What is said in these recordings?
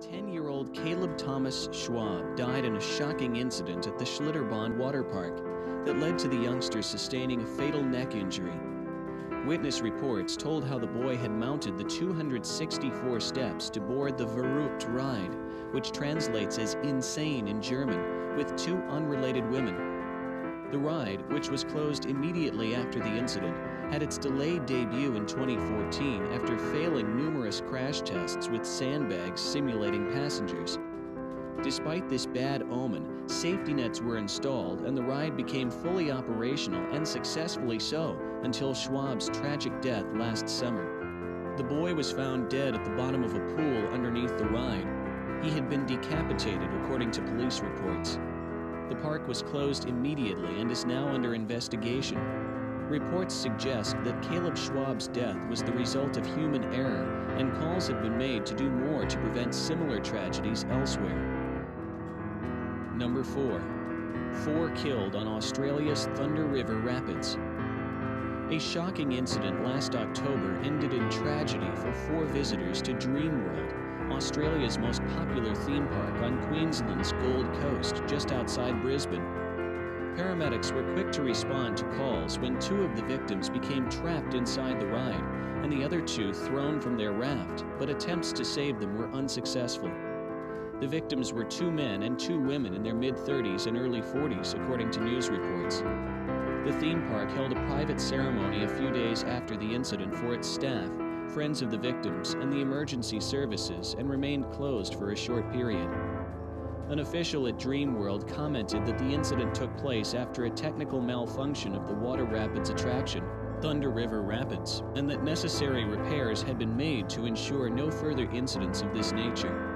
10-year-old Caleb Thomas Schwab died in a shocking incident at the Schlitterbahn water park that led to the youngster sustaining a fatal neck injury. Witness reports told how the boy had mounted the 264 steps to board the Verrückt ride, which translates as insane in German, with two unrelated women. The ride, which was closed immediately after the incident, had its delayed debut in 2014 after failing numerous crash tests with sandbags simulating passengers. Despite this bad omen, safety nets were installed and the ride became fully operational, and successfully so, until Schwab's tragic death last summer. The boy was found dead at the bottom of a pool underneath the ride. He had been decapitated, according to police reports. The park was closed immediately and is now under investigation. Reports suggest that Caleb Schwab's death was the result of human error, and calls have been made to do more to prevent similar tragedies elsewhere. Number 4. 4 killed on Australia's Thunder River Rapids. A shocking incident last October ended in tragedy for 4 visitors to Dreamworld, Australia's most popular theme park on Queensland's Gold Coast, just outside Brisbane. Paramedics were quick to respond to calls when 2 of the victims became trapped inside the ride and the other 2 thrown from their raft, but attempts to save them were unsuccessful. The victims were 2 men and 2 women in their mid-30s and early 40s, according to news reports. The theme park held a private ceremony a few days after the incident for its staff, friends of the victims, and the emergency services, and remained closed for a short period. An official at Dreamworld commented that the incident took place after a technical malfunction of the water rapids attraction, Thunder River Rapids, and that necessary repairs had been made to ensure no further incidents of this nature.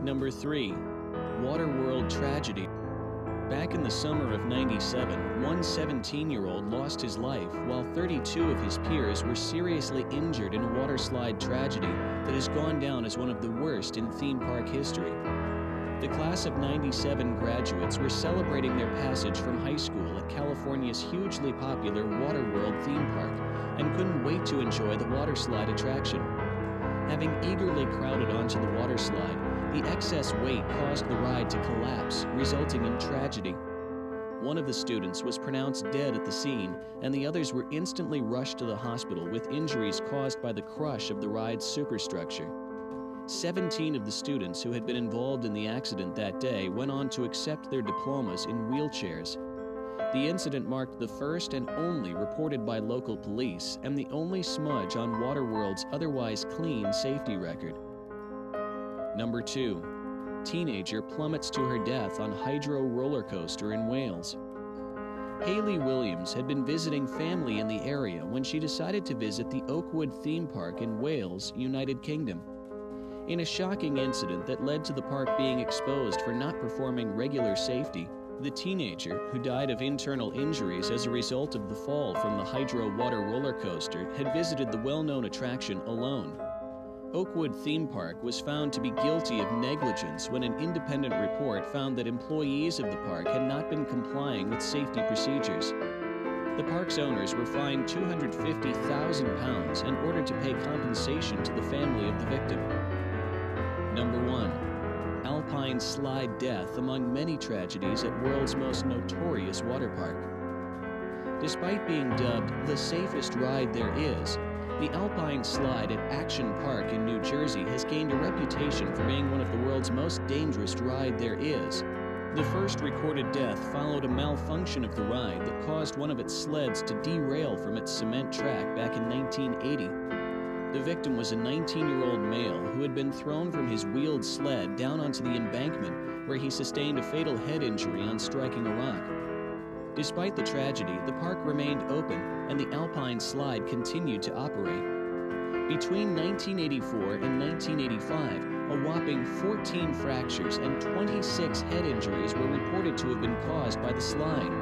Number 3. Waterworld tragedy. Back in the summer of '97, one 17-year-old lost his life while 32 of his peers were seriously injured in a waterslide tragedy that has gone down as one of the worst in theme park history. The class of '97 graduates were celebrating their passage from high school at California's hugely popular Waterworld theme park and couldn't wait to enjoy the waterslide attraction. Having eagerly crowded onto the waterslide, the excess weight caused the ride to collapse, resulting in tragedy. One of the students was pronounced dead at the scene, and the others were instantly rushed to the hospital with injuries caused by the crush of the ride's superstructure. 17 of the students who had been involved in the accident that day went on to accept their diplomas in wheelchairs. The incident marked the first and only reported by local police, and the only smudge on Waterworld's otherwise clean safety record. Number 2. Teenager plummets to her death on hydro roller coaster in Wales. Hayley Williams had been visiting family in the area when she decided to visit the Oakwood theme park in Wales, United Kingdom. In a shocking incident that led to the park being exposed for not performing regular safety, the teenager, who died of internal injuries as a result of the fall from the hydro water roller coaster, had visited the well-known attraction alone. Oakwood Theme Park was found to be guilty of negligence when an independent report found that employees of the park had not been complying with safety procedures. The park's owners were fined £250,000 and ordered to pay compensation to the family of the victim. Number 1. Alpine slide death among many tragedies at world's most notorious water park. Despite being dubbed the safest ride there is, the Alpine slide at Action Park in New Jersey has gained a reputation for being one of the world's most dangerous ride there is. The first recorded death followed a malfunction of the ride that caused one of its sleds to derail from its cement track back in 1980. The victim was a 19-year-old male who had been thrown from his wheeled sled down onto the embankment, where he sustained a fatal head injury on striking a rock. Despite the tragedy, the park remained open and the Alpine slide continued to operate. Between 1984 and 1985, a whopping 14 fractures and 26 head injuries were reported to have been caused by the slide.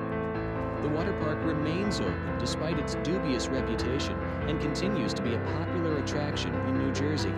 The water park remains open despite its dubious reputation and continues to be a popular attraction in New Jersey.